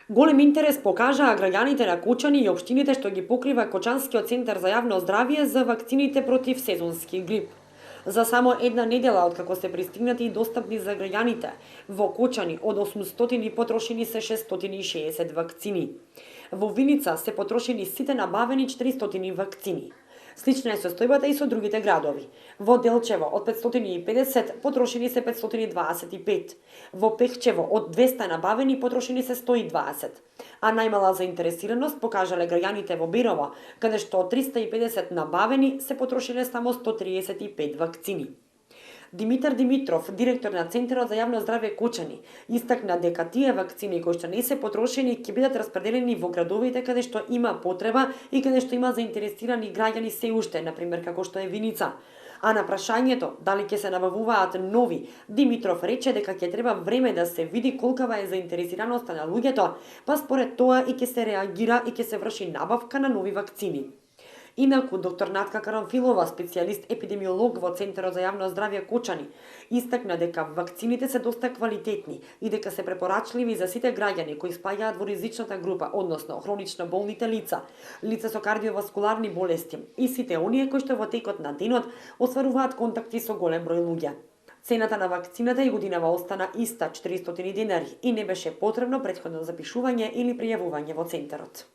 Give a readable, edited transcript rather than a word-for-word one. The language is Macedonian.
Голем интерес покажаа граѓаните на Кочани и општините што ги покрива Кочанскиот центар за јавно здравје за вакцините против сезонски грип. За само една недела откако се пристигнати и достапни за граѓаните, во Кочани од 800 потрошени се 660 вакцини. Во Виница се потрошени сите набавени 400 вакцини. Слична е состојбата и со другите градови. Во Делчево од 550 потрошени се 525. Во Пехчево од 200 набавени потрошени се 120. А најмала заинтересираност покажале граѓаните во Берово, каде што од 350 набавени се потрошиле само 135 вакцини. Димитар Димитров, директор на Центарот за јавно здравје Кочани, истакна дека тие вакцини кои што не се потрошени ќе бидат распределени во градовите каде што има потреба и каде што има заинтересирани граѓани се уште, например како што е Виница. А на прашањето дали ќе се набавуваат нови, Димитров рече дека ќе треба време да се види колкава е заинтересираноста на луѓето, па според тоа и ќе се реагира и ќе се врши набавка на нови вакцини. Инаку, доктор Натка Карамфилова, специјалист епидемиолог во Центарот за јавно здравје Кочани, истакна дека вакцините се доста квалитетни и дека се препорачливи за сите граѓани кои спаѓаат во ризичната група, односно хронично болните лица, лица со кардиоваскуларни болести и сите оние кои што во текот на денот остваруваат контакти со голем број луѓе. Цената на вакцината и годинава остана иста 400 денари и не беше потребно претходно запишување или пријавување во центарот.